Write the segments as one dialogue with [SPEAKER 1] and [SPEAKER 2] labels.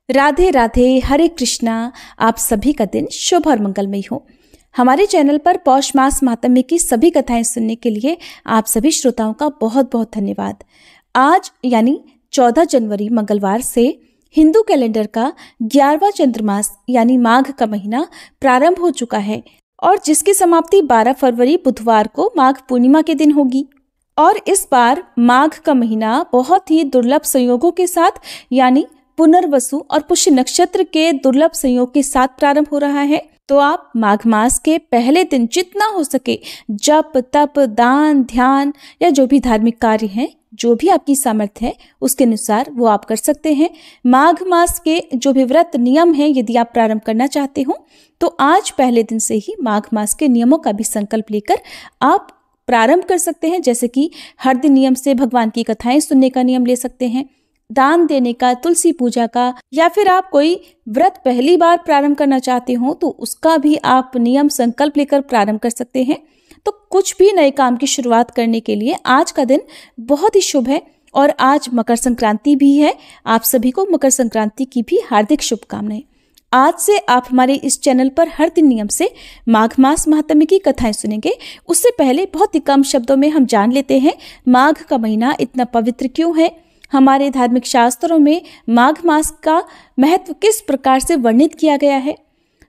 [SPEAKER 1] राधे राधे, हरे कृष्णा। आप सभी का दिन शुभ और मंगलमय हो। हमारे चैनल पर पौष मास महात्म्य की सभी कथाएं सुनने के लिए आप सभी श्रोताओं का बहुत बहुत धन्यवाद। आज यानी 14 जनवरी मंगलवार से हिंदू कैलेंडर का 11वां चंद्रमास यानी माघ का महीना प्रारंभ हो चुका है और जिसकी समाप्ति 12 फरवरी बुधवार को माघ पूर्णिमा के दिन होगी। और इस बार माघ का महीना बहुत ही दुर्लभ संयोगों के साथ यानी पुनर्वसु और पुष्य नक्षत्र के दुर्लभ संयोग के साथ प्रारंभ हो रहा है। तो आप माघ मास के पहले दिन जितना हो सके जप तप दान ध्यान या जो भी धार्मिक कार्य हैं, जो भी आपकी सामर्थ्य है उसके अनुसार वो आप कर सकते हैं। माघ मास के जो भी व्रत नियम हैं, यदि आप प्रारंभ करना चाहते हो तो आज पहले दिन से ही माघ मास के नियमों का भी संकल्प लेकर आप प्रारंभ कर सकते हैं। जैसे कि हर दिन नियम से भगवान की कथाएं सुनने का नियम ले सकते हैं, दान देने का, तुलसी पूजा का, या फिर आप कोई व्रत पहली बार प्रारंभ करना चाहते हो तो उसका भी आप नियम संकल्प लेकर प्रारंभ कर सकते हैं। तो कुछ भी नए काम की शुरुआत करने के लिए आज का दिन बहुत ही शुभ है। और आज मकर संक्रांति भी है। आप सभी को मकर संक्रांति की भी हार्दिक शुभकामनाएं। आज से आप हमारे इस चैनल पर हर दिन नियम से माघ मास महात्म्य की कथाएं सुनेंगे। उससे पहले बहुत ही कम शब्दों में हम जान लेते हैं माघ का महीना इतना पवित्र क्यों है। हमारे धार्मिक शास्त्रों में माघ मास का महत्व किस प्रकार से वर्णित किया गया है।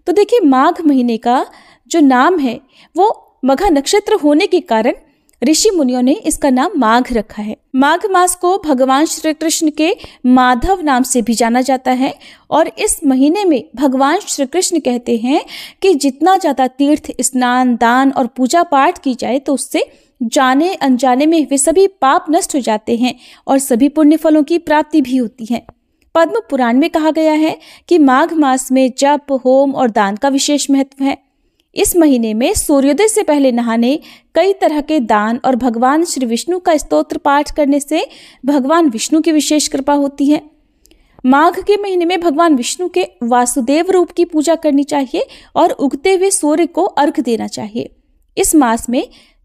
[SPEAKER 1] तो देखिए, माघ महीने का जो नाम है वो मघा नक्षत्र होने के कारण ऋषि मुनियों ने इसका नाम माघ रखा है। माघ मास को भगवान श्री कृष्ण के माधव नाम से भी जाना जाता है और इस महीने में भगवान श्री कृष्ण कहते हैं कि जितना ज्यादा तीर्थ स्नान दान और पूजा पाठ की जाए तो उससे जाने अनजाने में वे सभी पाप नष्ट हो जाते हैं और सभी पुण्य फलों की प्राप्ति भी होती है। पद्म पुराण में कहा गया है कि माघ मास में जप होम और दान का विशेष महत्व है। इस महीने में सूर्योदय से पहले नहाने, कई तरह के दान और भगवान श्री विष्णु का स्तोत्र पाठ करने से भगवान विष्णु की विशेष कृपा होती है। माघ के महीने में भगवान विष्णु के वासुदेव रूप की पूजा करनी चाहिए और उगते हुए सूर्य को अर्घ देना चाहिए। इस मास में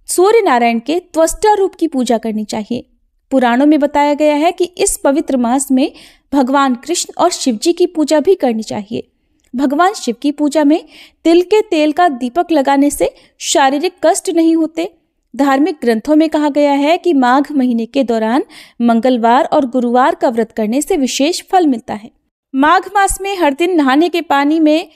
[SPEAKER 1] सूर्य नारायण के त्वष्टा रूप की पूजा करनी चाहिए। पुराणों में बताया गया है कि इस पवित्र मास में भगवान कृष्ण और शिव जी की पूजा भी करनी चाहिए। भगवान शिव की पूजा में तिल के तेल का दीपक लगाने से शारीरिक कष्ट नहीं होते। धार्मिक ग्रंथों में कहा गया है कि माघ महीने के दौरान मंगलवार और गुरुवार का व्रत करने से विशेष फल मिलता है। माघ मास में हर दिन नहाने के पानी में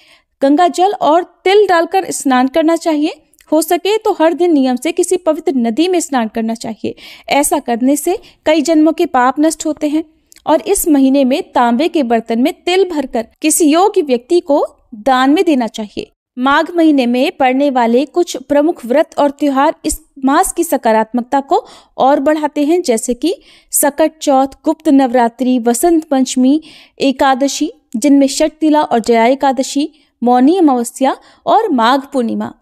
[SPEAKER 1] गंगा जल और तिल डालकर स्नान करना चाहिए। हो सके तो हर दिन नियम से किसी पवित्र नदी में स्नान करना चाहिए। ऐसा करने से कई जन्मों के पाप नष्ट होते हैं। और इस महीने में तांबे के बर्तन में तिल भरकर किसी योग्य व्यक्ति को दान में देना चाहिए। माघ महीने में पड़ने वाले कुछ प्रमुख व्रत और त्योहार इस मास की सकारात्मकता को और बढ़ाते हैं, जैसे कि सकट चौथ, गुप्त नवरात्रि, वसंत पंचमी, एकादशी जिनमें षटतिला और जया एकादशी, मौनी अमावस्या और माघ पूर्णिमा।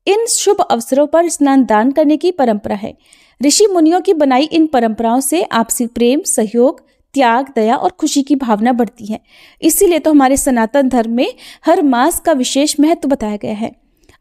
[SPEAKER 1] इन शुभ अवसरों पर स्नान दान करने की परंपरा है। ऋषि मुनियों की बनाई इन परंपराओं से आपसी प्रेम, सहयोग, त्याग, दया और खुशी की भावना बढ़ती है। इसीलिए तो हमारे सनातन धर्म में हर मास का विशेष महत्व बताया गया है।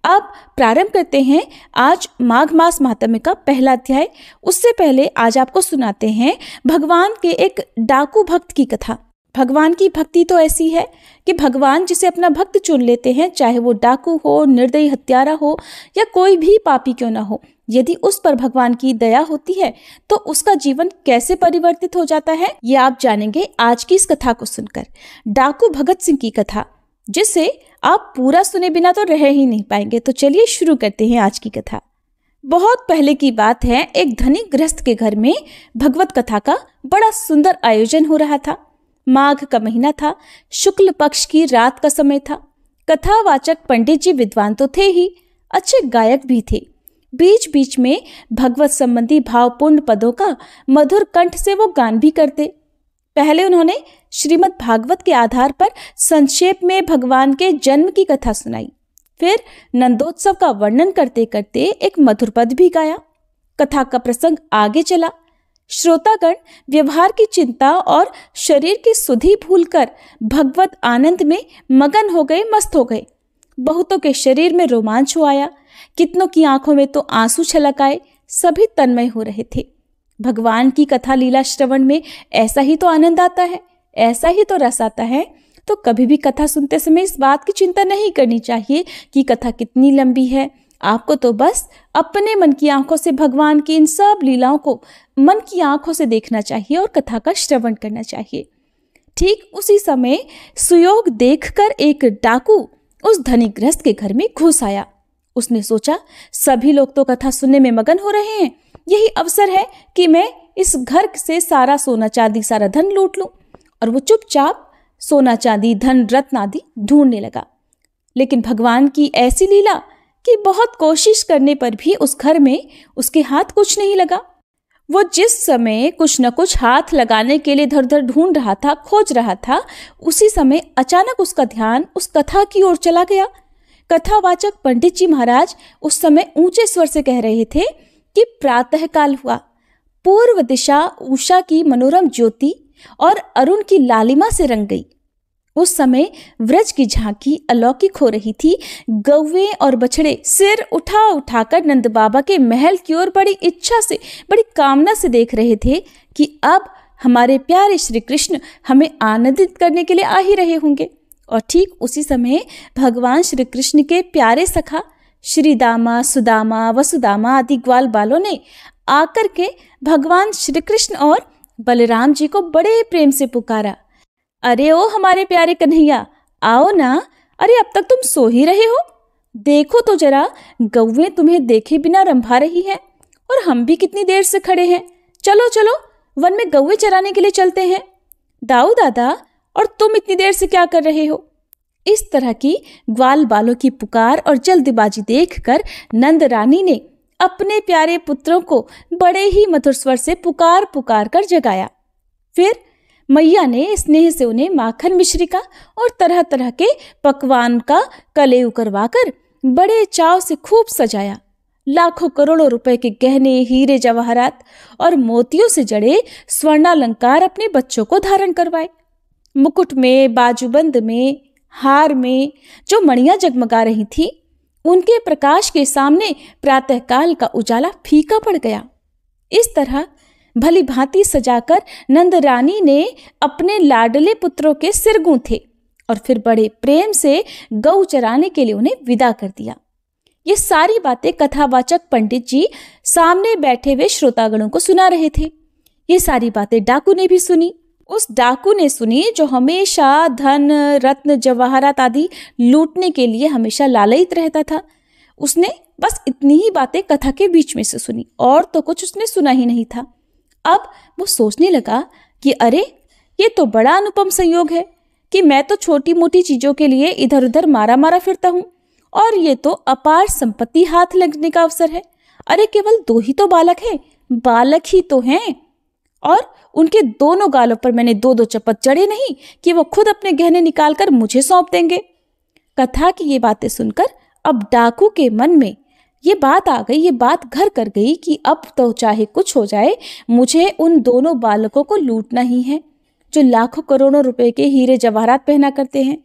[SPEAKER 1] अब प्रारंभ करते हैं आज माघ मास महात्म्य का पहला अध्याय। उससे पहले आज आपको सुनाते हैं भगवान के एक डाकू भक्त की कथा। भगवान की भक्ति तो ऐसी है कि भगवान जिसे अपना भक्त चुन लेते हैं, चाहे वो डाकू हो, निर्दयी हत्यारा हो या कोई भी पापी क्यों ना हो, यदि उस पर भगवान की दया होती है तो उसका जीवन कैसे परिवर्तित हो जाता है, ये आप जानेंगे आज की इस कथा को सुनकर। डाकू भगत सिंह की कथा, जिसे आप पूरा सुने बिना तो रह ही नहीं पाएंगे। तो चलिए शुरू करते हैं आज की कथा। बहुत पहले की बात है, एक धनी गृहस्थ के घर में भगवत कथा का बड़ा सुंदर आयोजन हो रहा था। माघ का महीना था, शुक्ल पक्ष की रात का समय था। कथावाचक पंडित जी विद्वान तो थे ही, अच्छे गायक भी थे। बीच बीच में भगवत संबंधी भावपूर्ण पदों का मधुर कंठ से वो गान भी करते। पहले उन्होंने श्रीमद् भागवत के आधार पर संक्षेप में भगवान के जन्म की कथा सुनाई। फिर नंदोत्सव का वर्णन करते करते एक मधुर पद भी गाया। कथा का प्रसंग आगे चला। श्रोतागण व्यवहार की चिंता और शरीर की सुधि भूलकर भगवत आनंद में मगन हो गए, मस्त हो गए। बहुतों के शरीर में रोमांच हो आया, कितनों की आंखों में तो आंसू छलक आए। सभी तन्मय हो रहे थे। भगवान की कथा लीला श्रवण में ऐसा ही तो आनंद आता है, ऐसा ही तो रस आता है। तो कभी भी कथा सुनते समय इस बात की चिंता नहीं करनी चाहिए कि कथा कितनी लंबी है। आपको तो बस अपने मन की आंखों से भगवान की इन सब लीलाओं को मन की आंखों से देखना चाहिए और कथा का श्रवण करना चाहिए। ठीक उसी समय सुयोग देखकर एक डाकू उस धनी गृहस्थ के घर में घुस आया। उसने सोचा, सभी लोग तो कथा सुनने में मगन हो रहे हैं, यही अवसर है कि मैं इस घर से सारा सोना चांदी, सारा धन लूट लूं। और वो चुपचाप सोना चांदी, धन रत्न आदि ढूंढने लगा। लेकिन भगवान की ऐसी लीला कि बहुत कोशिश करने पर भी उस घर में उसके हाथ कुछ नहीं लगा। वो जिस समय कुछ न कुछ हाथ लगाने के लिए इधर उधर ढूंढ रहा था, खोज रहा था, उसी समय अचानक उसका ध्यान उस कथा की ओर चला गया। कथावाचक पंडित जी महाराज उस समय ऊंचे स्वर से कह रहे थे कि प्रातःकाल हुआ, पूर्व दिशा उषा की मनोरम ज्योति और अरुण की लालिमा से रंग गई। उस समय व्रज की झांकी अलौकिक हो रही थी। गौवे और बछड़े सिर उठा उठाकर नंद बाबा के महल की ओर बड़ी इच्छा से, बड़ी कामना से देख रहे थे कि अब हमारे प्यारे श्री कृष्ण हमें आनंदित करने के लिए आ ही रहे होंगे। और ठीक उसी समय भगवान श्री कृष्ण के प्यारे सखा श्री दामा, सुदामा, वसुदामा आदि ग्वाल बालों ने आकर के भगवान श्री कृष्ण और बलराम जी को बड़े प्रेम से पुकारा, अरे ओ हमारे प्यारे कन्हैया, आओ ना, अरे अब तक तुम सो ही रहे हो, देखो तो जरा, गौवें तुम्हें देखे बिना रंभा रही हैं और हम भी कितनी देर से खड़े हैं। चलो चलो वन में गौवें चराने के लिए चलते हैं। दाऊ दादा, और तुम इतनी देर से क्या कर रहे हो? इस तरह की ग्वाल बालों की पुकार और जल्दबाजी देखकर नंद रानी ने अपने प्यारे पुत्रों को बड़े ही मधुर स्वर से पुकार पुकार कर जगाया। फिर मैया ने स्नेह से उन्हें माखन मिश्री का और तरह तरह के पकवान का कलेऊ करवाकर बड़े चाव से खूब सजाया। लाखों करोड़ों रुपए के गहने, हीरे जवाहरात और मोतियों से जड़े स्वर्णालंकार अपने बच्चों को धारण करवाए। मुकुट में, बाजूबंद में, हार में जो मणियां जगमगा रही थी, उनके प्रकाश के सामने प्रातःकाल का उजाला फीका पड़ गया। इस तरह भली भांति सजाकर नंद रानी ने अपने लाडले पुत्रों के सिर गूंथे और फिर बड़े प्रेम से गौ चराने के लिए उन्हें विदा कर दिया। ये सारी बातें कथावाचक पंडित जी सामने बैठे हुए श्रोतागणों को सुना रहे थे। ये सारी बातें डाकू ने भी सुनी। उस डाकू ने सुनी जो हमेशा धन, रत्न, जवाहरात आदि लूटने के लिए हमेशा लालयित रहता था। उसने बस इतनी ही बातें कथा के बीच में से सुनी और तो कुछ उसने सुना ही नहीं था। अब वो सोचने लगा कि अरे, ये तो बड़ा अनुपम संयोग है कि मैं तो छोटी मोटी चीजों के लिए इधर उधर मारा मारा फिरता हूँ और ये तो अपार संपत्ति हाथ लगने का अवसर है। अरे केवल 2 ही तो बालक हैं, बालक ही तो हैं, और उनके दोनों गालों पर मैंने 2-2 चपत चढ़े नहीं कि वो खुद अपने गहने निकाल कर मुझे सौंप देंगे। कथा की ये बातें सुनकर अब डाकू के मन में ये बात आ गई, ये बात घर कर गई कि अब तो चाहे कुछ हो जाए, मुझे उन दोनों बालकों को लूटना ही है जो लाखों करोड़ों रुपए के हीरे जवाहरात पहना करते हैं।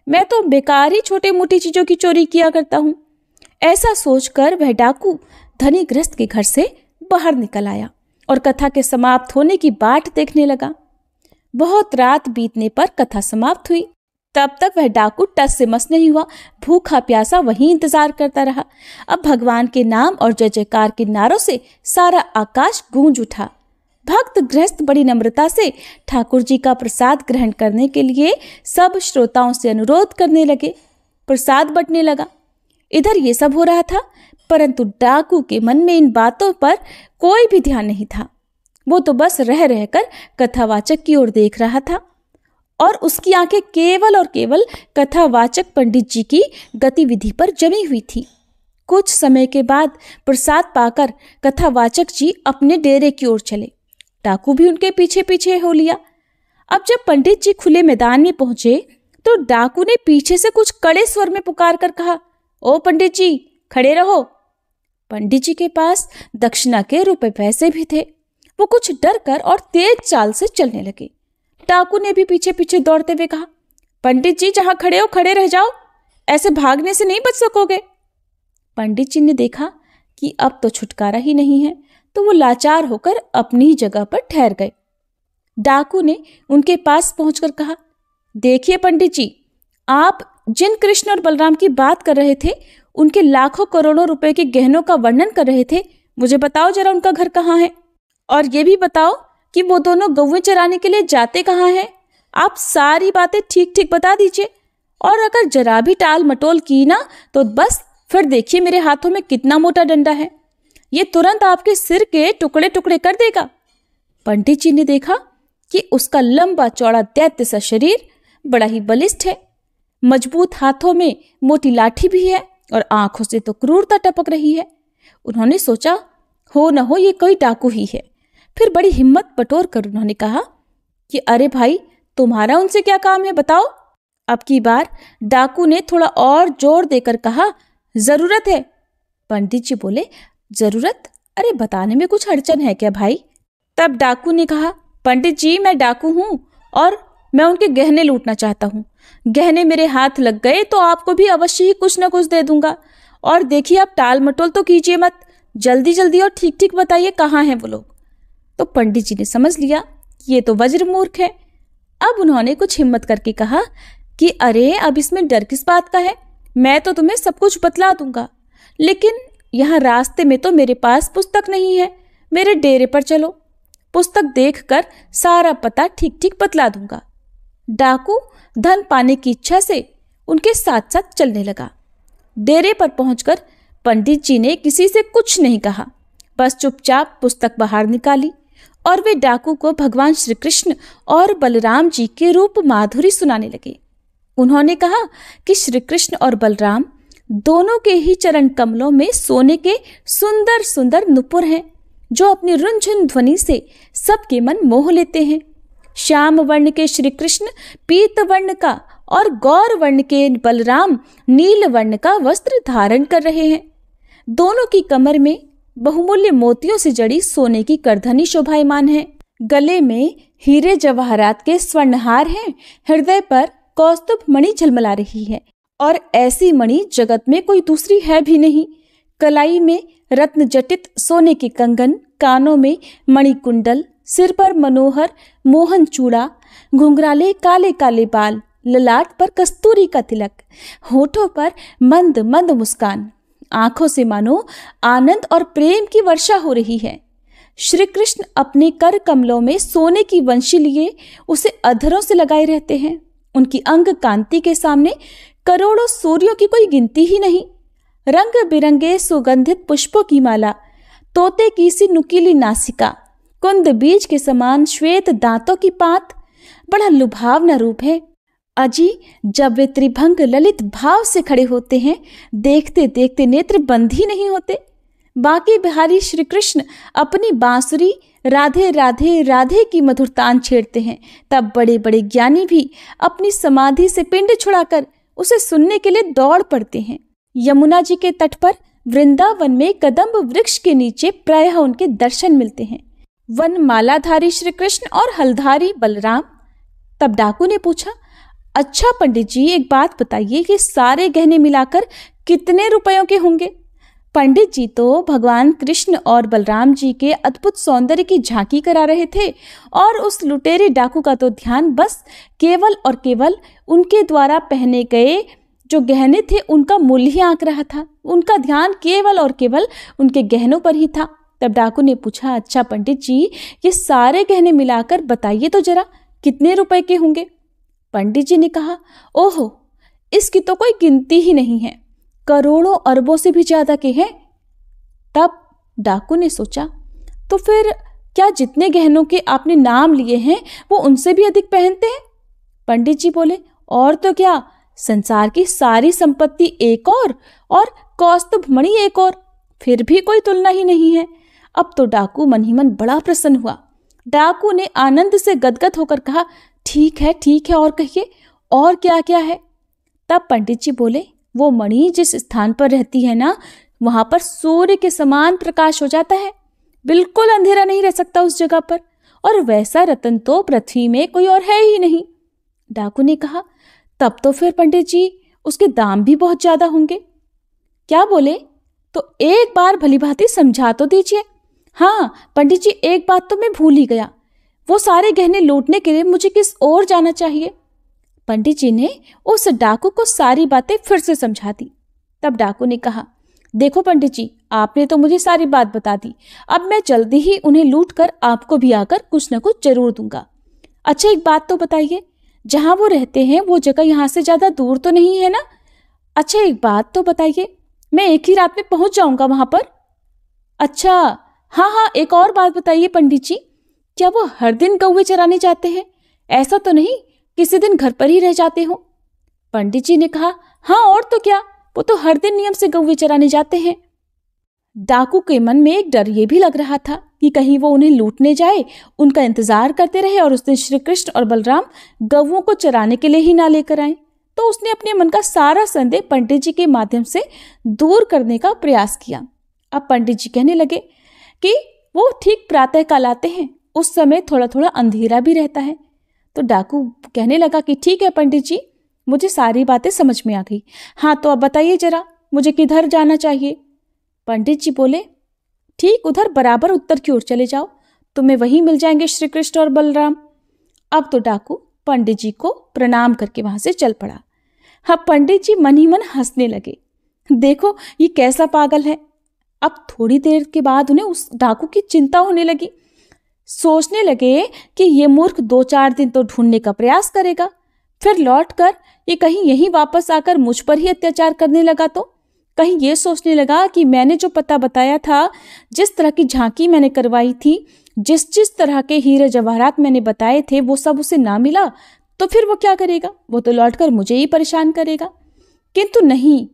[SPEAKER 1] मैं तो बेकार ही छोटे मोटी चीजों की चोरी किया करता हूँ। ऐसा सोचकर वह डाकू धनी गृहस्थ के घर से बाहर निकल आया और कथा के समाप्त होने की बाट देखने लगा। बहुत रात बीतने पर कथा समाप्त हुई। तब तक वह डाकू टस से मस नहीं हुआ, भूखा प्यासा वहीं इंतजार करता रहा। अब भगवान के नाम और जय जयकार के नारों से सारा आकाश गूंज उठा। भक्त गृहस्थ बड़ी नम्रता से ठाकुर जी का प्रसाद ग्रहण करने के लिए सब श्रोताओं से अनुरोध करने लगे। प्रसाद बंटने लगा। इधर ये सब हो रहा था, परंतु डाकू के मन में इन बातों पर कोई भी ध्यान नहीं था। वो तो बस रह रहकर कथावाचक की ओर देख रहा था और उसकी आंखें केवल और केवल कथावाचक पंडित जी की गतिविधि पर जमी हुई थी। कुछ समय के बाद प्रसाद पाकर कथावाचक जी अपने डेरे की ओर चले। डाकू भी उनके पीछे पीछे हो लिया। अब जब पंडित जी खुले मैदान में पहुंचे तो डाकू ने पीछे से कुछ कड़े स्वर में पुकार कर कहा, ओ पंडित जी, खड़े रहो। पंडित जी के पास दक्षिणा के रुपए पैसे भी थे। वो कुछ डर कर और तेज चाल से चलने लगे। डाकू ने भी पीछे पीछे दौड़ते हुए कहा, पंडित जी, जहां खड़े हो खड़े रह जाओ, ऐसे भागने से नहीं बच सकोगे। पंडित जी ने देखा कि अब तो छुटकारा ही नहीं है, तो वो लाचार होकर अपनी जगह पर ठहर गए। डाकू ने उनके पास पहुंचकर कहा, देखिए पंडित जी, आप जिन कृष्ण और बलराम की बात कर रहे थे, उनके लाखों करोड़ों रुपए के गहनों का वर्णन कर रहे थे, मुझे बताओ जरा उनका घर कहाँ है, और ये भी बताओ कि वो दोनों गौवें चराने के लिए जाते कहाँ हैं। आप सारी बातें ठीक ठीक बता दीजिए, और अगर जरा भी टाल मटोल की ना तो बस फिर देखिए मेरे हाथों में कितना मोटा डंडा है, ये तुरंत आपके सिर के टुकड़े टुकड़े कर देगा। पंडित जी ने देखा कि उसका लंबा चौड़ा दैत्य सा शरीर बड़ा ही बलिष्ठ है, मजबूत हाथों में मोटी लाठी भी है और आंखों से तो क्रूरता टपक रही है। उन्होंने सोचा हो न हो ये कोई डाकू ही है। फिर बड़ी हिम्मत बटोर कर उन्होंने कहा कि अरे भाई, तुम्हारा उनसे क्या काम है, बताओ। अब की बार डाकू ने थोड़ा और जोर देकर कहा, जरूरत है। पंडित जी बोले, जरूरत? अरे बताने में कुछ अड़चन है क्या भाई? तब डाकू ने कहा, पंडित जी मैं डाकू हूं और मैं उनके गहने लूटना चाहता हूं। गहने मेरे हाथ लग गए तो आपको भी अवश्य ही कुछ न कुछ दे दूंगा। और देखिए आप टाल मटोल तो कीजिए मत, जल्दी जल्दी और ठीक ठीक बताइए कहाँ हैं वो लोग। तो पंडित जी ने समझ लिया ये तो वज्र मूर्ख है। अब उन्होंने कुछ हिम्मत करके कहा कि अरे अब इसमें डर किस बात का है, मैं तो तुम्हें सब कुछ बतला दूंगा, लेकिन यहाँ रास्ते में तो मेरे पास पुस्तक नहीं है, मेरे डेरे पर चलो, पुस्तक देखकर सारा पता ठीक ठीक बतला दूंगा। डाकू धन पाने की इच्छा से उनके साथ साथ चलने लगा। डेरे पर पहुंचकर पंडित जी ने किसी से कुछ नहीं कहा, बस चुपचाप पुस्तक बाहर निकाली और वे डाकू को भगवान श्री कृष्ण और बलराम जी के रूप माधुरी सुनाने लगे। उन्होंने कहा कि श्री कृष्ण और बलराम दोनों के ही चरण कमलों में सोने के सुंदर सुंदर नुपुर हैं, जो अपनी रुनझुन ध्वनि से सबके मन मोह लेते हैं। श्याम वर्ण के श्री कृष्ण पीत वर्ण का और गौर वर्ण के बलराम नील वर्ण का वस्त्र धारण कर रहे हैं। दोनों की कमर में बहुमूल्य मोतियों से जड़ी सोने की करधनी शोभायमान है। गले में हीरे जवाहरात के स्वर्णहार हैं। हृदय पर कौस्तुभ मणि झलमला रही है और ऐसी मणि जगत में कोई दूसरी है भी नहीं। कलाई में रत्न जटित सोने के कंगन, कानों में मणिकुंडल, सिर पर मनोहर मोहन चूड़ा, घुंघराले काले काले बाल, ललाट पर कस्तूरी का तिलक, होठों पर मंद मंद मुस्कान, आंखों से मानो आनंद और प्रेम की वर्षा हो रही है। श्री कृष्ण अपने कर कमलों में सोने की वंशी लिए उसे अधरों से लगाए रहते हैं। उनकी अंग कांति के सामने करोड़ों सूर्यों की कोई गिनती ही नहीं। रंग बिरंगे सुगंधित पुष्पों की माला, तोते की सी नुकीली नासिका, कुंद बीज के समान श्वेत दांतों की पात, बड़ा लुभावना रूप है। अजी जब वे त्रिभंग ललित भाव से खड़े होते हैं, देखते देखते नेत्र बंद ही नहीं होते। बाकी बिहारी श्री कृष्ण अपनी बांसुरी राधे राधे राधे की मधुर तान छेड़ते हैं, तब बड़े बड़े ज्ञानी भी अपनी समाधि से पिंड छुड़ाकर उसे सुनने के लिए दौड़ पड़ते हैं। यमुना जी के तट पर वृंदावन में कदम्ब वृक्ष के नीचे प्रायः उनके दर्शन मिलते हैं। वन मालाधारी श्री कृष्ण और हलधारी बलराम। तब डाकू ने पूछा, अच्छा पंडित जी एक बात बताइए कि सारे गहने मिलाकर कितने रुपयों के होंगे? पंडित जी तो भगवान कृष्ण और बलराम जी के अद्भुत सौंदर्य की झांकी करा रहे थे और उस लुटेरे डाकू का तो ध्यान बस केवल और केवल उनके द्वारा पहने गए जो गहने थे उनका मूल्य ही आंक रहा था। उनका ध्यान केवल और केवल उनके गहनों पर ही था। तब डाकू ने पूछा, अच्छा पंडित जी ये सारे गहने मिलाकर बताइए तो जरा कितने रुपए के होंगे? पंडित जी ने कहा, ओहो इसकी तो कोई गिनती ही नहीं है, करोड़ों अरबों से भी ज्यादा के हैं। तब डाकू ने सोचा, तो फिर क्या जितने गहनों के आपने नाम लिए हैं वो उनसे भी अधिक पहनते हैं? पंडित जी बोले, और तो क्या, संसार की सारी संपत्ति एक और कौस्तुभ मणि एक और, फिर भी कोई तुलना ही नहीं है। अब तो डाकू मन ही मन बड़ा प्रसन्न हुआ। डाकू ने आनंद से गदगद होकर कहा, ठीक है और कहिए और क्या क्या है? तब पंडित जी बोले, वो मणि जिस स्थान पर रहती है ना, वहां पर सूर्य के समान प्रकाश हो जाता है, बिल्कुल अंधेरा नहीं रह सकता उस जगह पर, और वैसा रतन तो पृथ्वी में कोई और है ही नहीं। डाकू ने कहा, तब तो फिर पंडित जी उसके दाम भी बहुत ज्यादा होंगे। क्या बोले? तो एक बार भलीभांति समझा तो दीजिए। हाँ पंडित जी एक बात तो मैं भूल ही गया, वो सारे गहने लूटने के लिए मुझे किस ओर जाना चाहिए? पंडित जी ने उस डाकू को सारी बातें फिर से समझा दी। तब डाकू ने कहा, देखो पंडित जी, आपने तो मुझे सारी बात बता दी। अब मैं जल्दी ही उन्हें लूट कर आपको भी आकर कुछ न कुछ जरूर दूंगा। अच्छा, एक बात तो बताइए, जहां वो रहते हैं वो जगह यहाँ से ज्यादा दूर तो नहीं है ना? अच्छा, एक बात तो बताइए, मैं एक ही रात में पहुंच जाऊंगा वहां पर? अच्छा, हाँ, एक और बात बताइए पंडित जी, क्या वो हर दिन कौवे चराने जाते हैं? ऐसा तो नहीं किसी दिन घर पर ही रह जाते हो? पंडित जी ने कहा, हाँ और तो क्या, वो तो हर दिन नियम से कौवे चराने जाते हैं। डाकू के मन में एक डर ये भी लग रहा था कि कहीं वो उन्हें लूटने जाए, उनका इंतजार करते रहे और उस दिन श्री कृष्ण और बलराम गौओं को चराने के लिए ही ना लेकर आए। तो उसने अपने मन का सारा संदेह पंडित जी के माध्यम से दूर करने का प्रयास किया। अब पंडित जी कहने लगे कि वो ठीक प्रातः काल आते हैं, उस समय थोड़ा थोड़ा अंधेरा भी रहता है। तो डाकू कहने लगा कि ठीक है पंडित जी, मुझे सारी बातें समझ में आ गई। हाँ, तो अब बताइए जरा, मुझे किधर जाना चाहिए? पंडित जी बोले, ठीक उधर बराबर उत्तर की ओर चले जाओ, तुम्हें वहीं मिल जाएंगे श्री कृष्ण और बलराम। अब तो डाकू पंडित जी को प्रणाम करके वहां से चल पड़ा। हाँ, पंडित जी मन ही मन हंसने लगे, देखो ये कैसा पागल है। अब थोड़ी देर के बाद उन्हें उस डाकू की चिंता होने लगी। सोचने लगे कि ये मूर्ख 2-4 दिन तो ढूंढने का प्रयास करेगा, फिर लौटकर ये कहीं यहीं वापस आकर मुझ पर ही अत्याचार करने लगा तो कहीं ये सोचने लगा कि मैंने जो पता बताया था, जिस तरह की झांकी मैंने करवाई थी, जिस तरह के हीरे जवाहरात मैंने बताए थे, वो सब उसे ना मिला तो फिर वो क्या करेगा? वो तो लौटकर मुझे ही परेशान करेगा। किंतु नहीं,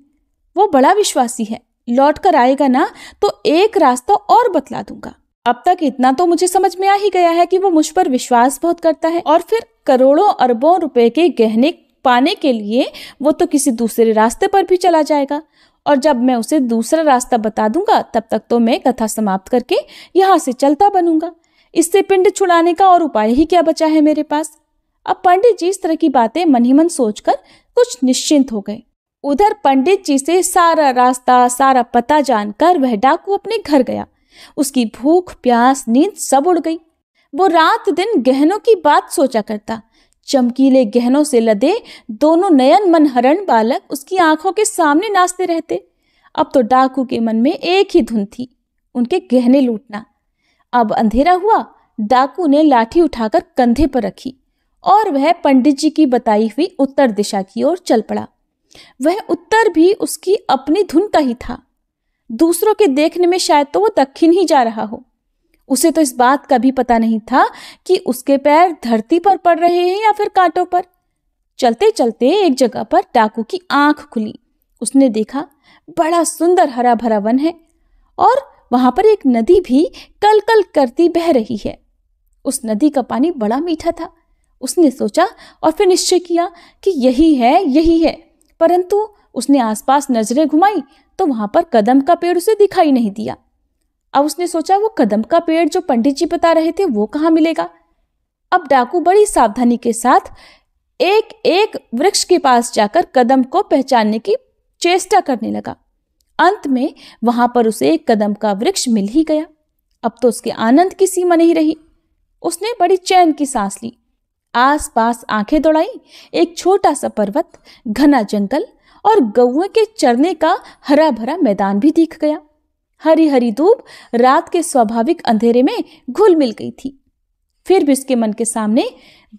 [SPEAKER 1] वो बड़ा विश्वासी है, लौटकर आएगा ना तो एक रास्ता और बतला दूंगा। अब तक इतना तो मुझे समझ में आ ही गया है कि वो मुझ पर विश्वास बहुत करता है और फिर करोड़ों अरबों रुपए के गहने पाने के लिए वो तो किसी दूसरे रास्ते पर भी चला जाएगा। और जब मैं उसे दूसरा रास्ता बता दूंगा, तब तक तो मैं कथा समाप्त करके यहाँ से चलता बनूंगा। इससे पिंड छुड़ाने का और उपाय ही क्या बचा है मेरे पास। अब पंडित जी इस तरह की बातें मन ही मन सोचकर कुछ निश्चिंत हो गए। उधर पंडित जी से सारा रास्ता, सारा पता जानकर वह डाकू अपने घर गया। उसकी भूख, प्यास, नींद सब उड़ गई। वो रात दिन गहनों की बात सोचा करता। चमकीले गहनों से लदे दोनों नयन मनहरण बालक उसकी आंखों के सामने नाचते रहते। अब तो डाकू के मन में एक ही धुन थी, उनके गहने लूटना। अब अंधेरा हुआ, डाकू ने लाठी उठाकर कंधे पर रखी और वह पंडित जी की बताई हुई उत्तर दिशा की ओर चल पड़ा। वह उत्तर भी उसकी अपनी धुन का ही था। दूसरों के देखने में शायद तो वो दक्षिण ही जा रहा हो। उसे तो इस बात का भी पता नहीं था कि उसके पैर धरती पर पड़ रहे हैं या फिर कांटों पर। चलते चलते एक जगह पर डाकू की आंख खुली। उसने देखा बड़ा सुंदर हरा भरा वन है और वहां पर एक नदी भी कल कल करती बह रही है। उस नदी का पानी बड़ा मीठा था। उसने सोचा और फिर निश्चय किया कि यही है। परंतु उसने आसपास नजरें घुमाई तो वहां पर कदम का पेड़ उसे दिखाई नहीं दिया। अब उसने सोचा वो कदम का पेड़ जो पंडित जी बता रहे थे वो कहाँ मिलेगा। अब डाकू बड़ी सावधानी के साथ एक एक वृक्ष के पास जाकर कदम को पहचानने की चेष्टा करने लगा। अंत में वहां पर उसे एक कदम का वृक्ष मिल ही गया। अब तो उसके आनंद की सीमा नहीं रही। उसने बड़ी चैन की सांस ली, आसपास आंखें दौड़ाई। एक छोटा सा पर्वत, घना जंगल और गौओं के चरने का हरा भरा मैदान भी दिख गया। हरी हरी धूप रात के स्वाभाविक अंधेरे में घुल मिल गई थी। फिर भी उसके मन के सामने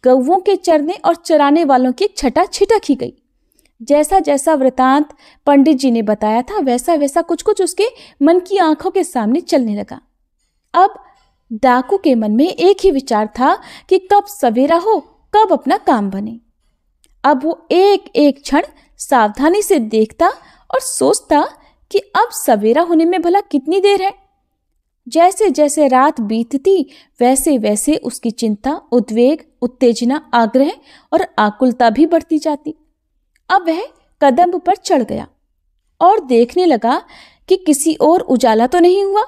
[SPEAKER 1] गौओं के चरने और चराने वालों की छटा छिटक ही गई। जैसा जैसा वृतांत पंडित जी ने बताया था, वैसा वैसा कुछ कुछ उसके मन की आंखों के सामने चलने लगा। अब डाकू के मन में एक ही विचार था कि कब सवेरा हो, कब अपना काम बने। अब वो एक एक क्षण सावधानी से देखता और सोचता कि अब सवेरा होने में भला कितनी देर है। जैसे जैसे रात बीतती वैसे वैसे उसकी चिंता, उद्वेग, उत्तेजना, आग्रह और आकुलता भी बढ़ती जाती। अब वह कदम पर चढ़ गया और देखने लगा कि किसी और उजाला तो नहीं हुआ,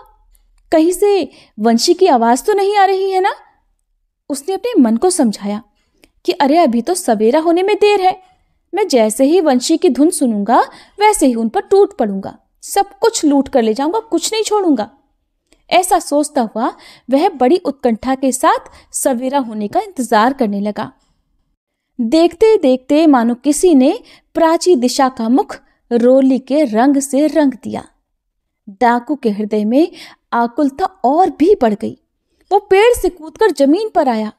[SPEAKER 1] कहीं से वंशी की आवाज तो नहीं आ रही है ना। उसने अपने मन को समझाया कि अरे अभी तो सवेरा होने में देर है। मैं जैसे ही वंशी की धुन सुनूंगा वैसे ही उन पर टूट पड़ूंगा, सब कुछ लूट कर ले जाऊंगा, कुछ नहीं छोड़ूंगा। ऐसा सोचता हुआ वह बड़ी उत्कंठा के साथ सवेरा होने का इंतजार करने लगा। देखते देखते मानो किसी ने प्राची दिशा का मुख रोली के रंग से रंग दिया। डाकू के हृदय में आकुलता और भी बढ़ गई। वो पेड़ से कूदकर जमीन पर आया,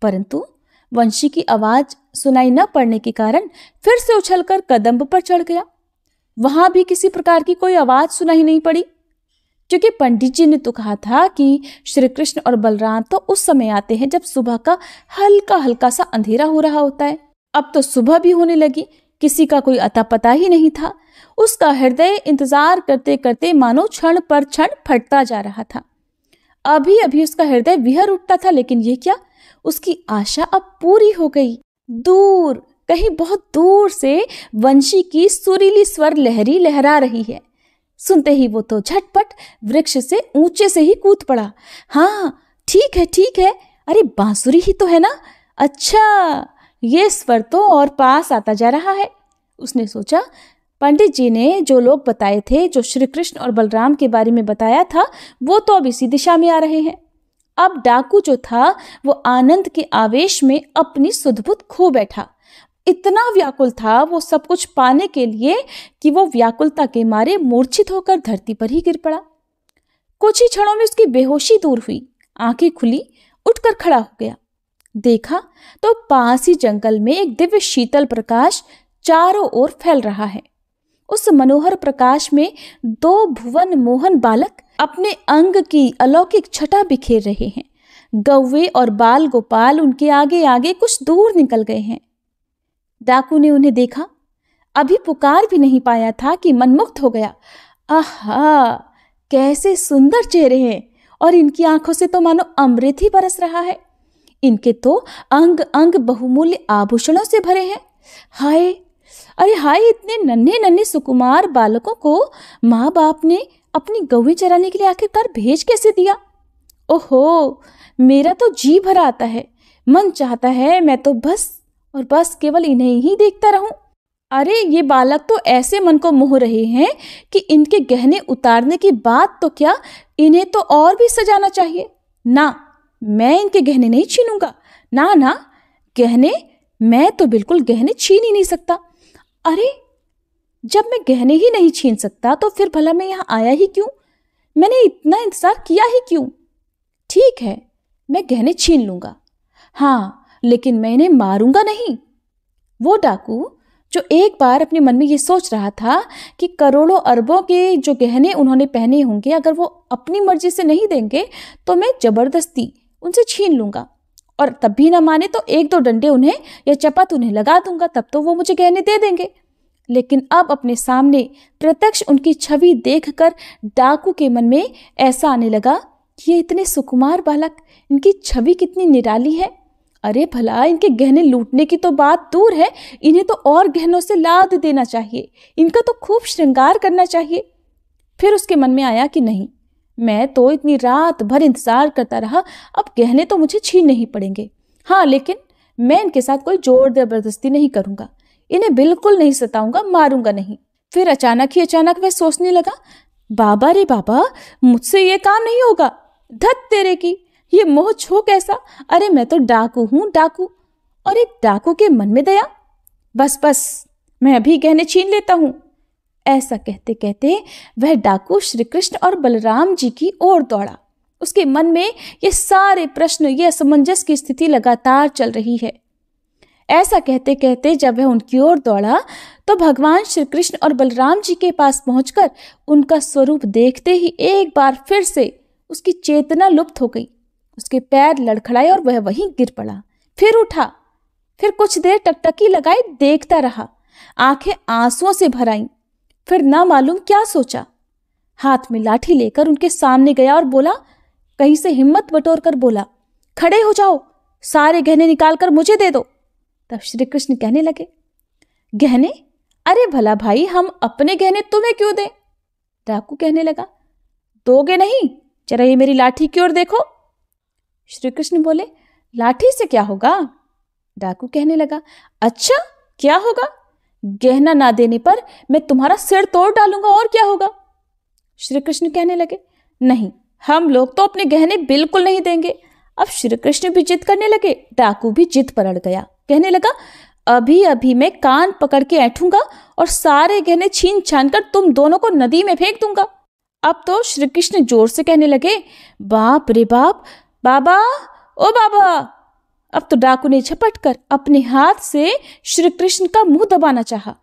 [SPEAKER 1] परंतु वंशी की आवाज सुनाई न पड़ने के कारण फिर से उछलकर कदम्ब पर चढ़ गया। वहां भी किसी प्रकार की कोई आवाज सुनाई नहीं पड़ी, क्योंकि पंडित जी ने तो कहा था कि श्री कृष्ण और बलराम तो उस समय आते हैं जब सुबह का हल्का हल्का सा अंधेरा हो रहा होता है। अब तो सुबह भी होने लगी, किसी का कोई अता पता ही नहीं था। उसका हृदय इंतजार करते करते मानो क्षण पर क्षण फटता जा रहा था। अभी अभी उसका हृदय विहर उठता था, लेकिन ये क्या, उसकी आशा अब पूरी हो गई। दूर, कहीं बहुत दूर से वंशी की सुरीली स्वर लहरी लहरा रही है। सुनते ही वो तो झटपट वृक्ष से ऊंचे से ही कूद पड़ा। हाँ, ठीक है ठीक है, अरे बांसुरी ही तो है ना। अच्छा, ये स्वर तो और पास आता जा रहा है। उसने सोचा, पंडित जी ने जो लोग बताए थे, जो श्री कृष्ण और बलराम के बारे में बताया था, वो तो अब इसी दिशा में आ रहे हैं। अब डाकू जो था वो आनंद के आवेश में अपनी सुध-बुध खो बैठा। इतना व्याकुल था वो सब कुछ पाने के लिए कि वो व्याकुलता के मारे मूर्छित होकर धरती पर ही गिर पड़ा। कुछ ही क्षणों में उसकी बेहोशी दूर हुई, आंखें खुली, उठकर खड़ा हो गया। देखा तो पास ही जंगल में एक दिव्य शीतल प्रकाश चारों ओर फैल रहा है। उस मनोहर प्रकाश में दो भुवन मोहन बालक अपने अंग की अलौकिक छटा बिखेर रहे हैं। गौवे और बाल गोपाल उनके आगे आगे कुछ दूर निकल गए हैं। डाकू ने उन्हें देखा, अभी पुकार भी नहीं पाया था कि मनमुग्ध हो गया। आहा, कैसे सुंदर चेहरे हैं, और इनकी आंखों से तो मानो अमृत ही बरस रहा है। इनके तो अंग अंग बहुमूल्य आभूषणों से भरे हैं। हाय, अरे हाय, इतने नन्हे नन्हे सुकुमार बालकों को माँ बाप ने अपनी गौएं चराने के लिए आखिरकार भेज कैसे दिया। ओहो, मेरा तो जी भर आता है, मन चाहता है मैं तो बस और बस केवल इन्हें ही देखता रहूं। अरे ये बालक तो ऐसे मन को मोह रहे हैं कि इनके गहने उतारने की बात तो क्या, इन्हें तो और भी सजाना चाहिए। ना, मैं इनके गहने नहीं छीनूंगा। ना ना, गहने, मैं तो बिल्कुल गहने छीन ही नहीं सकता। अरे, जब मैं गहने ही नहीं छीन सकता तो फिर भला मैं यहाँ आया ही क्यों? मैंने इतना इंतजार किया ही क्यों? ठीक है, मैं गहने छीन लूंगा, हाँ, लेकिन मैं इन्हें मारूंगा नहीं। वो डाकू जो एक बार अपने मन में ये सोच रहा था कि करोड़ों अरबों के जो गहने उन्होंने पहने होंगे, अगर वो अपनी मर्जी से नहीं देंगे तो मैं जबरदस्ती उनसे छीन लूंगा, और तब भी ना माने तो एक दो डंडे उन्हें या चपत उन्हें लगा दूंगा, तब तो वो मुझे गहने दे देंगे। लेकिन अब अपने सामने प्रत्यक्ष उनकी छवि देखकर डाकू के मन में ऐसा आने लगा कि ये इतने सुकुमार बालक, इनकी छवि कितनी निराली है। अरे भला, इनके गहने लूटने की तो बात दूर है, इन्हें तो और गहनों से लाद देना चाहिए, इनका तो खूब श्रृंगार करना चाहिए। फिर उसके मन में आया कि नहीं, मैं तो इतनी रात भर इंतजार करता रहा, अब गहने तो मुझे छीन नहीं पड़ेंगे। हाँ, लेकिन मैं इनके साथ कोई जोर जबरदस्ती नहीं करूंगा, इन्हें बिल्कुल नहीं सताऊंगा, मारूंगा नहीं। फिर अचानक वह सोचने लगा, बाबा रे बाबा, मुझसे ये काम नहीं होगा। धत तेरे की, ये मोह छो कैसा। अरे मैं तो डाकू हूं, डाकू, और एक डाकू के मन में दया। बस मैं अभी गहने छीन लेता हूं। ऐसा कहते कहते वह डाकू श्री कृष्ण और बलराम जी की ओर दौड़ा। उसके मन में ये सारे प्रश्न, ये असमंजस की स्थिति लगातार चल रही है। ऐसा कहते कहते जब वह उनकी ओर दौड़ा तो भगवान श्री कृष्ण और बलराम जी के पास पहुंचकर उनका स्वरूप देखते ही एक बार फिर से उसकी चेतना लुप्त हो गई। उसके पैर लड़खड़ाए और वह वहीं गिर पड़ा। फिर उठा, फिर कुछ देर टकटकी लगाए देखता रहा, आंखें आंसुओं से भर आईं। फिर ना मालूम क्या सोचा, हाथ में लाठी लेकर उनके सामने गया और बोला, कहीं से हिम्मत बटोर कर बोला, खड़े हो जाओ, सारे गहने निकाल कर मुझे दे दो। तब श्री कृष्ण कहने लगे, गहने? अरे भला भाई, हम अपने गहने तुम्हें क्यों दें? डाकू कहने लगा, दोगे नहीं? जरा ये मेरी लाठी की ओर देखो। श्री कृष्ण बोले, लाठी से क्या होगा? डाकू कहने लगा, अच्छा क्या होगा? गहना ना देने पर मैं तुम्हारा सिर तोड़ डालूंगा, और क्या होगा? श्री कृष्ण कहने लगे, नहीं, हम लोग तो अपने गहने बिल्कुल नहीं देंगे। अब श्री कृष्ण भी जिद करने लगे, डाकू भी जिद पर अड़ गया। कहने लगा, अभी अभी मैं कान पकड़ के ऐठूंगा और सारे गहने छीन छान कर तुम दोनों को नदी में फेंक दूंगा। अब तो श्री कृष्ण जोर से कहने लगे, बाप रे बाप, बाबा, ओ बाबा। अब तो डाकू ने झपट कर अपने हाथ से श्री कृष्ण का मुंह दबाना चाहा।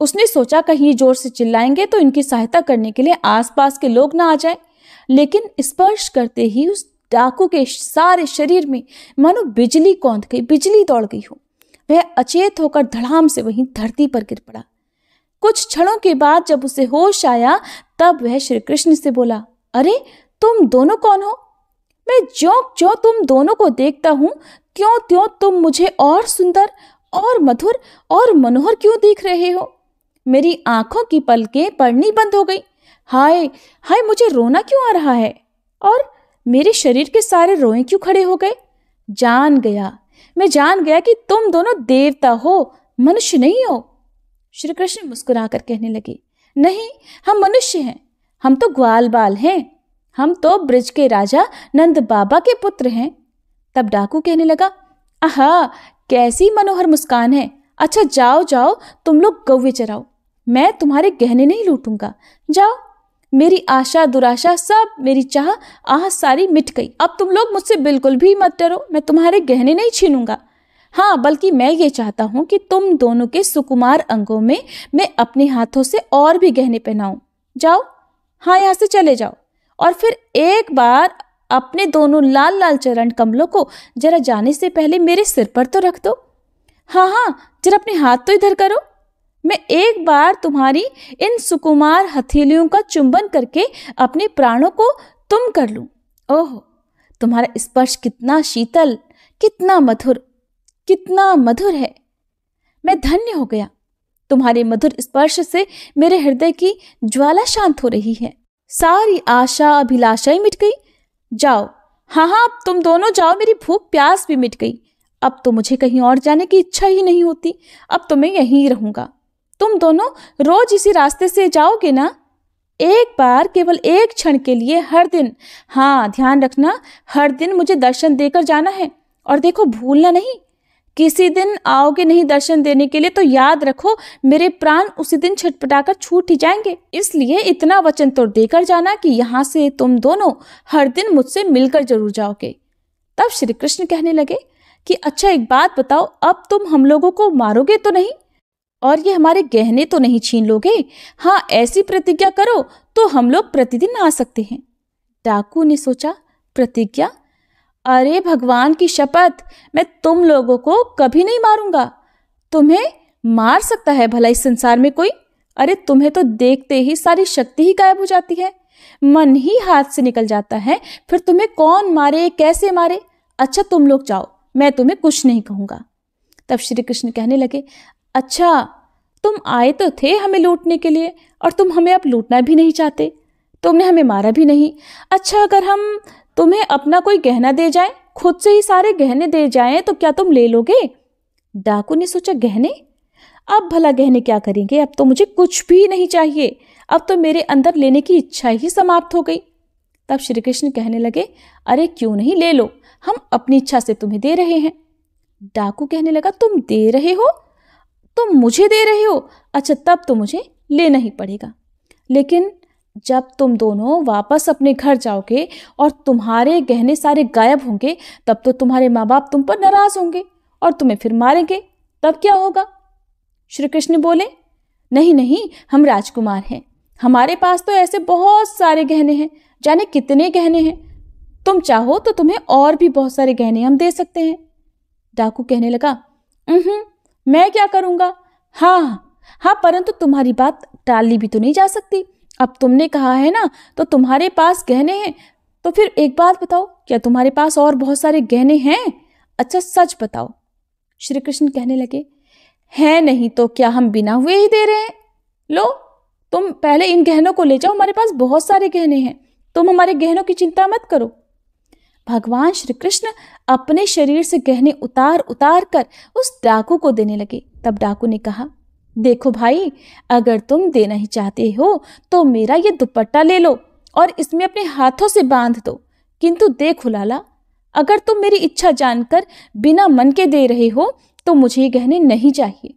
[SPEAKER 1] उसने सोचा कहीं जोर से चिल्लाएंगे तो इनकी सहायता करने के लिए आसपास के लोग ना आ जाएं, लेकिन स्पर्श करते ही उस डाकू के सारे शरीर में मानो बिजली कौंध गई, बिजली दौड़ गई हो। वह अचेत होकर धड़ाम से वहीं धरती पर गिर पड़ा। कुछ क्षणों के बाद जब उसे होश आया तब वह श्री कृष्ण से बोला, अरे तुम दोनों कौन हो? मैं ज्यों ज्यों तुम दोनों को देखता हूं क्यों त्यों तुम मुझे और सुंदर और मधुर और मनोहर क्यों दिख रहे हो? मेरी आंखों की पलकें पड़नी बंद हो गई। हाय हाय, मुझे रोना क्यों आ रहा है और मेरे शरीर के सारे रोए क्यों खड़े हो गए? मैं जान गया कि तुम दोनों देवता हो, मनुष्य नहीं हो। श्री कृष्ण मुस्कुराकर कहने लगे, नहीं, हम मनुष्य हैं, हम तो ग्वाल बाल हैं, हम तो ब्रज के राजा नंद बाबा के पुत्र हैं। तब डाकू कहने लगा, आहा, कैसी मनोहर मुस्कान है। अच्छा जाओ जाओ, तुम लोग गौवे चराओ, मैं तुम्हारे गहने नहीं लूटूंगा। जाओ, मेरी आशा दुराशा सब, मेरी चाह आह सारी मिट गई। अब तुम लोग मुझसे बिल्कुल भी मत डरो, मैं तुम्हारे गहने नहीं छीनूंगा। हाँ, बल्कि मैं ये चाहता हूं कि तुम दोनों के सुकुमार अंगों में मैं अपने हाथों से और भी गहने पहनाऊं। जाओ, हाँ, यहाँ से चले जाओ, और फिर एक बार अपने दोनों लाल लाल चरण कमलों को जरा जाने से पहले मेरे सिर पर तो रख दो। हाँ हाँ, जरा अपने हाथ तो इधर करो, मैं एक बार तुम्हारी इन सुकुमार हथेलियों का चुंबन करके अपने प्राणों को तुम कर लूं। ओह, तुम्हारा स्पर्श कितना शीतल, कितना मधुर है। मैं धन्य हो गया। तुम्हारे मधुर स्पर्श से मेरे हृदय की ज्वाला शांत हो रही है, सारी आशा अभिलाषाएं मिट गई। जाओ, हाँ हाँ, अब तुम दोनों जाओ, मेरी भूख प्यास भी मिट गई। अब तो मुझे कहीं और जाने की इच्छा ही नहीं होती, अब तो मैं यहीं रहूंगा। तुम दोनों रोज इसी रास्ते से जाओगे ना? एक बार, केवल एक क्षण के लिए हर दिन, हाँ ध्यान रखना, हर दिन मुझे दर्शन देकर जाना है। और देखो, भूलना नहीं, किसी दिन आओगे नहीं दर्शन देने के लिए तो याद रखो मेरे प्राण उसी दिन छटपटाकर छूट ही जाएंगे। इसलिए इतना वचन तो देकर जाना कि यहाँ से तुम दोनों हर दिन मुझसे मिलकर जरूर जाओगे। तब श्री कृष्ण कहने लगे कि अच्छा एक बात बताओ, अब तुम हम लोगों को मारोगे तो नहीं और ये हमारे गहने तो नहीं छीन लोगे? हाँ, ऐसी प्रतिज्ञा करो तो हम लोग प्रतिदिन आ सकते हैं। डाकू ने सोचा, प्रतिज्ञा? अरे भगवान की शपथ, मैं तुम लोगों को कभी नहीं मारूंगा। तुम्हें मार सकता है भला इस संसार में कोई? अरे तुम्हें तो देखते ही सारी शक्ति ही गायब हो जाती है, मन ही हाथ से निकल जाता है, फिर तुम्हें कौन मारे, कैसे मारे? अच्छा तुम लोग जाओ, मैं तुम्हें कुछ नहीं कहूंगा। तब श्री कृष्ण कहने लगे, अच्छा तुम आए तो थे हमें लूटने के लिए और तुम हमें अब लूटना भी नहीं चाहते, तुमने हमें मारा भी नहीं। अच्छा अगर हम तुम्हें अपना कोई गहना दे जाए, खुद से ही सारे गहने दे जाएं, तो क्या तुम ले लोगे? डाकू ने सोचा, गहने? अब भला गहने क्या करेंगे? अब तो मुझे कुछ भी नहीं चाहिए, अब तो मेरे अंदर लेने की इच्छा ही समाप्त हो गई। तब श्री कृष्ण कहने लगे, अरे क्यों नहीं, ले लो, हम अपनी इच्छा से तुम्हें दे रहे हैं। डाकू कहने लगा, तुम दे रहे हो? तुम मुझे दे रहे हो? अच्छा तब तो मुझे लेना ही पड़ेगा, लेकिन जब तुम दोनों वापस अपने घर जाओगे और तुम्हारे गहने सारे गायब होंगे, तब तो तुम्हारे माँ बाप तुम पर नाराज होंगे और तुम्हें फिर मारेंगे, तब क्या होगा? श्री कृष्ण बोले, नहीं नहीं, हम राजकुमार हैं, हमारे पास तो ऐसे बहुत सारे गहने हैं, जाने कितने गहने हैं, तुम चाहो तो तुम्हें और भी बहुत सारे गहने हम दे सकते हैं। डाकू कहने लगा, मैं क्या करूंगा? हाँ, परंतु तुम्हारी बात टाली भी तो नहीं जा सकती, अब तुमने कहा है ना, तो तुम्हारे पास गहने हैं, तो फिर एक बात बताओ, क्या तुम्हारे पास और बहुत सारे गहने हैं? अच्छा सच बताओ। श्री कृष्ण कहने लगे, है नहीं तो क्या हम बिना हुए ही दे रहे हैं? लो, तुम पहले इन गहनों को ले जाओ, हमारे पास बहुत सारे गहने हैं, तुम हमारे गहनों की चिंता मत करो। भगवान श्री कृष्ण अपने शरीर से गहने उतार उतार कर उस डाकू को देने लगे। तब डाकू ने कहा, देखो भाई, अगर तुम देना ही चाहते हो तो मेरा ये दुपट्टा ले लो और इसमें अपने हाथों से बांध दो, किंतु देखो लाला, अगर तुम मेरी इच्छा जानकर बिना मन के दे रहे हो तो मुझे ये गहने नहीं चाहिए।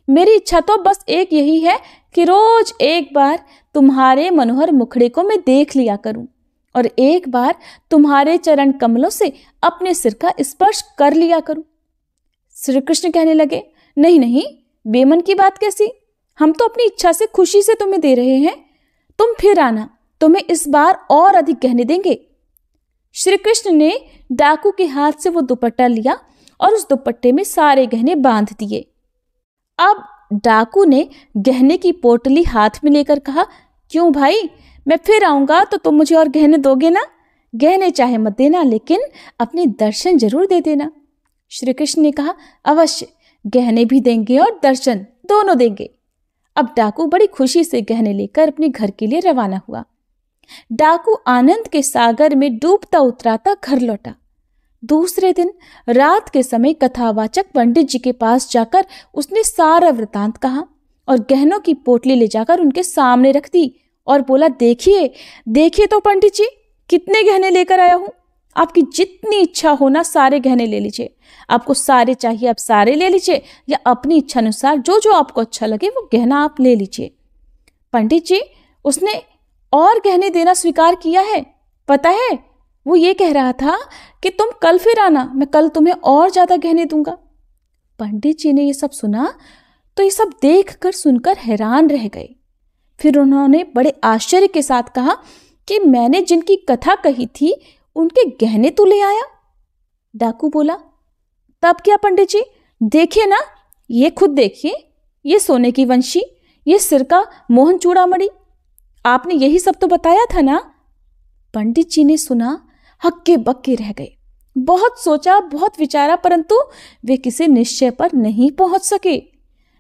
[SPEAKER 1] मेरी इच्छा तो बस एक यही है कि रोज एक बार तुम्हारे मनोहर मुखड़े को मैं देख लिया करूं और एक बार तुम्हारे चरण कमलों से अपने सिर का स्पर्श कर लिया करूं। श्री कृष्ण कहने लगे, नहीं नहीं, बेमन की बात कैसी? हम तो अपनी इच्छा से खुशी से तुम्हें दे रहे हैं। तुम फिर आना, तुम्हें इस बार और अधिक गहने देंगे। श्री कृष्ण ने डाकू के हाथ से वो दुपट्टा लिया और उस दुपट्टे में सारे गहने बांध दिए। अब डाकू ने गहने की पोटली हाथ में लेकर कहा, क्यों भाई, मैं फिर आऊंगा तो तुम मुझे और गहने दोगे ना? गहने चाहे मत देना, लेकिन अपने दर्शन जरूर दे देना। श्री कृष्ण ने कहा, अवश्य, गहने भी देंगे और दर्शन दोनों देंगे। अब डाकू बड़ी खुशी से गहने लेकर अपने घर के लिए रवाना हुआ। डाकू आनंद के सागर में डूबता उतराता घर लौटा। दूसरे दिन रात के समय कथावाचक पंडित जी के पास जाकर उसने सारा वृतांत कहा और गहनों की पोटली ले जाकर उनके सामने रख दी और बोला, देखिए देखिए तो पंडित जी, कितने गहने लेकर आया हूं। आपकी जितनी इच्छा हो ना, सारे गहने ले लीजिए। आपको सारे चाहिए, आप सारे ले लीजिए, या अपनी इच्छा अनुसार जो जो आपको अच्छा लगे वो गहना आप ले लीजिए। पंडित जी, उसने और गहने देना स्वीकार किया है। पता है, वो ये कह रहा था कि तुम कल फिर आना, मैं कल तुम्हें और ज्यादा गहने दूंगा। पंडित जी ने ये सब सुना तो ये सब देखकर सुनकर हैरान रह गए। फिर उन्होंने बड़े आश्चर्य के साथ कहा कि मैंने जिनकी कथा कही थी उनके गहने तो ले आया। डाकू बोला, तब क्या पंडित जी? देखिए ना, ये खुद देखिए, ये सोने की वंशी, ये सिर का मोहन चूड़ामणि, आपने यही सब तो बताया था ना। पंडित जी ने सुना, हक्के बक्के रह गए। बहुत सोचा, बहुत विचारा, परंतु वे किसी निश्चय पर नहीं पहुंच सके।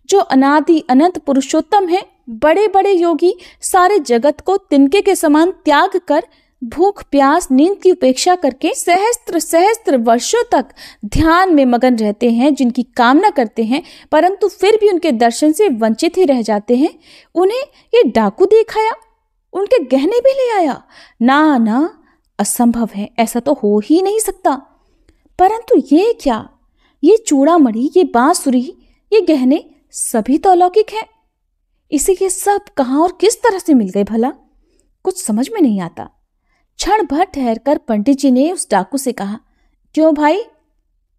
[SPEAKER 1] जो अनादि अनंत पुरुषोत्तम है, बड़े बड़े योगी सारे जगत को तिनके के समान त्याग कर, भूख प्यास नींद की उपेक्षा करके सहस्त्र सहस्त्र वर्षों तक ध्यान में मगन रहते हैं, जिनकी कामना करते हैं, परंतु फिर भी उनके दर्शन से वंचित ही रह जाते हैं। उन्हें ये डाकू देख आया, उनके गहने भी ले आया। ना ना, असंभव है, ऐसा तो हो ही नहीं सकता। परंतु ये क्या, ये चूड़ामणि, ये बांसुरी, ये गहने सभी तो अलौकिक हैं। इसे ये सब कहाँ और किस तरह से मिल गए भला? कुछ समझ में नहीं आता। क्षण भर ठहरकर पंडित जी ने उस डाकू से कहा, क्यों भाई,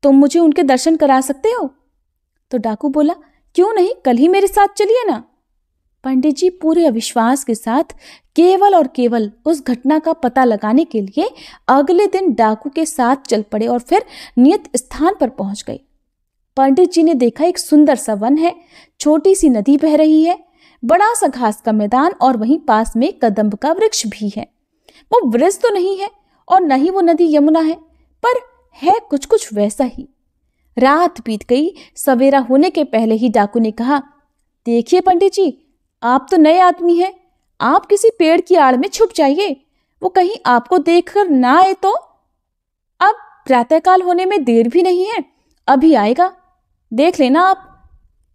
[SPEAKER 1] तुम मुझे उनके दर्शन करा सकते हो? तो डाकू बोला, क्यों नहीं, कल ही मेरे साथ चलिए ना। पंडित जी पूरे अविश्वास के साथ केवल और केवल उस घटना का पता लगाने के लिए अगले दिन डाकू के साथ चल पड़े और फिर नियत स्थान पर पहुंच गए। पंडित जी ने देखा, एक सुंदर सा वन है, छोटी सी नदी बह रही है, बड़ा सा घास का मैदान और वहीं पास में कदम्ब का वृक्ष भी है। वो वृक्ष तो नहीं है और न ही वो नदी यमुना है, पर है कुछ कुछ वैसा ही। रात बीत गई। सवेरा होने के पहले ही डाकू ने कहा, देखिए पंडित जी, आप तो नए आदमी हैं, आप किसी पेड़ की आड़ में छुप जाइए, वो कहीं आपको देखकर ना आए तो। अब प्रातःकाल होने में देर भी नहीं है, अभी आएगा, देख लेना आप।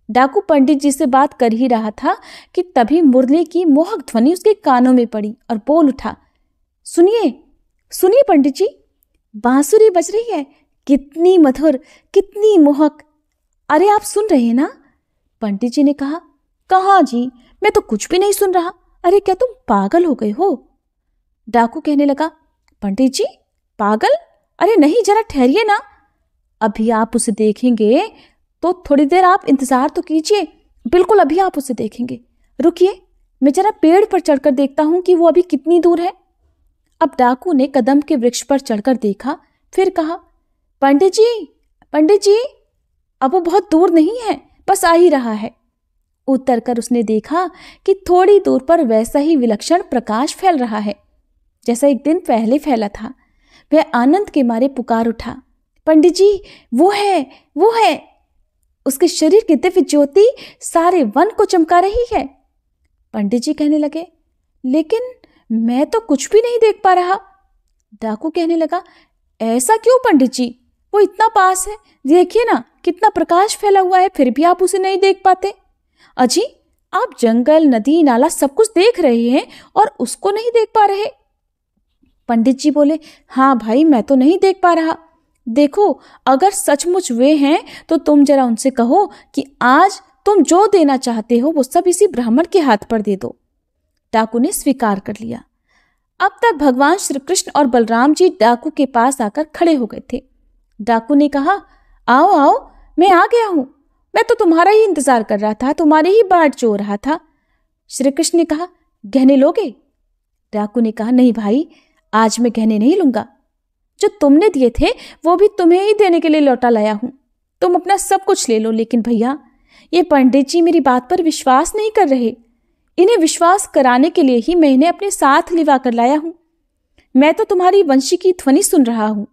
[SPEAKER 1] डाकू पंडित जी से बात कर ही रहा था कि तभी मुरली की मोहक ध्वनि उसके कानों में पड़ी और बोल उठा, सुनिए सुनिए पंडित जी, बांसुरी बज रही है, कितनी मधुर, कितनी मोहक। अरे आप सुन रहे हैं ना? पंडित जी ने कहा, कहाँ जी, मैं तो कुछ भी नहीं सुन रहा। अरे क्या तुम पागल हो गए हो? डाकू कहने लगा, पंडित जी पागल? अरे नहीं, जरा ठहरिए ना, अभी आप उसे देखेंगे तो थोड़ी देर आप इंतजार तो कीजिए, बिल्कुल अभी आप उसे देखेंगे। रुकिए, मैं जरा पेड़ पर चढ़कर देखता हूं कि वो अभी कितनी दूर है। अब डाकू ने कदम के वृक्ष पर चढ़कर देखा, फिर कहा, पंडित जी, अब वो बहुत दूर नहीं है, बस आ ही रहा है। उतरकर उसने देखा कि थोड़ी दूर पर वैसा ही विलक्षण प्रकाश फैल रहा है जैसा एक दिन पहले फैला था। वह आनंद के मारे पुकार उठा, पंडित जी, वो है। उसके शरीर की दिव्य ज्योति सारे वन को चमका रही है। पंडित जी कहने लगे, लेकिन मैं तो कुछ भी नहीं देख पा रहा। डाकू कहने लगा, ऐसा क्यों पंडित जी, वो इतना पास है, देखिए ना कितना प्रकाश फैला हुआ है, फिर भी आप उसे नहीं देख पाते। अजी, आप जंगल, नदी, नाला सब कुछ देख रहे हैं और उसको नहीं देख पा रहे। पंडित जी बोले, हाँ भाई, मैं तो नहीं देख पा रहा, देखो, अगर सचमुच वे हैं तो तुम जरा उनसे कहो कि आज तुम जो देना चाहते हो वो सब इसी ब्राह्मण के हाथ पर दे दो। डाकू ने स्वीकार कर लिया। अब तक भगवान श्री कृष्ण और बलराम जी डाकू के पास आकर खड़े हो गए थे। डाकू ने कहा, आओ आओ, मैं आ गया हूं। मैं तो तुम्हारा ही इंतजार कर रहा था, तुम्हारी ही बाट जो रहा था। श्री कृष्ण ने कहा, गहने लोगे? डाकू ने कहा, नहीं भाई, आज मैं गहने नहीं लूंगा। जो तुमने दिए थे वो भी तुम्हें ही देने के लिए लौटा लाया हूं। तुम अपना सब कुछ ले लो, लेकिन भैया ये पंडित जी मेरी बात पर विश्वास नहीं कर रहे। इन्हें विश्वास कराने के लिए ही मैं इन्हें अपने साथ लिवा कर लाया हूं। मैं तो तुम्हारी वंशी की ध्वनि सुन रहा हूं,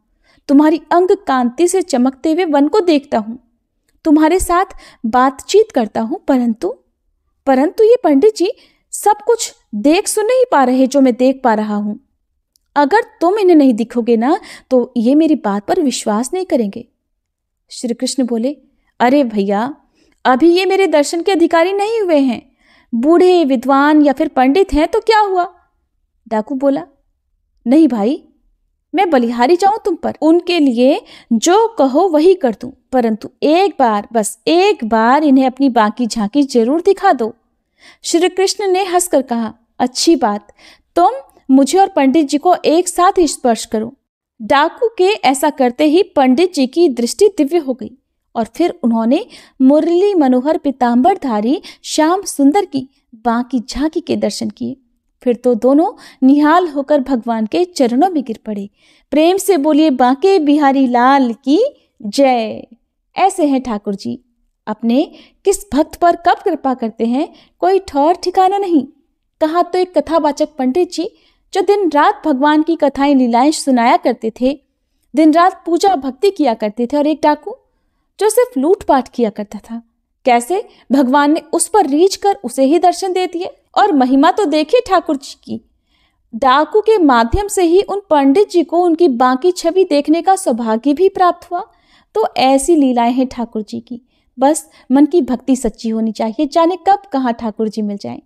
[SPEAKER 1] तुम्हारी अंग कांति से चमकते हुए वन को देखता हूं, तुम्हारे साथ बातचीत करता हूं, परंतु ये पंडित जी सब कुछ देख सुन नहीं पा रहे जो मैं देख पा रहा हूं। अगर तुम इन्हें नहीं दिखोगे ना तो ये मेरी बात पर विश्वास नहीं करेंगे। श्री कृष्ण बोले, अरे भैया, अभी ये मेरे दर्शन के अधिकारी नहीं हुए हैं। बूढ़े, विद्वान या फिर पंडित हैं तो क्या हुआ? डाकू बोला, नहीं भाई, मैं बलिहारी जाऊं तुम पर, उनके लिए जो कहो वही कर दूं, परंतु एक बार, बस एक बार इन्हें अपनी बाकी झांकी जरूर दिखा दो। श्री कृष्ण ने हंसकर कहा, अच्छी बात, तुम मुझे और पंडित जी को एक साथ ही स्पर्श करो। डाकू के ऐसा करते ही पंडित जी की दृष्टि दिव्य हो गई और फिर उन्होंने मुरली मनोहर पीतांबरधारी श्याम सुंदर की बाकी झांकी के दर्शन किए। फिर तो दोनों निहाल होकर भगवान के चरणों में गिर पड़े। प्रेम से बोलिए, बांके बिहारी लाल की जय। ऐसे हैं ठाकुर जी, अपने किस भक्त पर कब कृपा करते हैं कोई ठौर ठिकाना नहीं। कहा तो एक कथावाचक पंडित जी जो दिन रात भगवान की कथाएं लीलाएं सुनाया करते थे, दिन रात पूजा भक्ति किया करते थे, और एक डाकू जो सिर्फ लूटपाट किया करता था। कैसे भगवान ने उस पर रीझ कर उसे ही दर्शन दे दिए। और महिमा तो देखिए ठाकुर जी की, डाकू के माध्यम से ही उन पंडित जी को उनकी बाकी छवि देखने का सौभाग्य भी प्राप्त हुआ। तो ऐसी लीलाएं हैं ठाकुर जी की। बस मन की भक्ति सच्ची होनी चाहिए, जाने कब कहाँ ठाकुर जी मिल जाएं।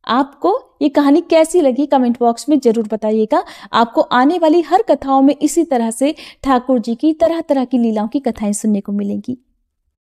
[SPEAKER 1] आपको ये कहानी कैसी लगी कमेंट बॉक्स में जरूर बताइएगा। आपको आने वाली हर कथाओं में इसी तरह से ठाकुर जी की तरह तरह की लीलाओं की कथाएं सुनने को मिलेंगी।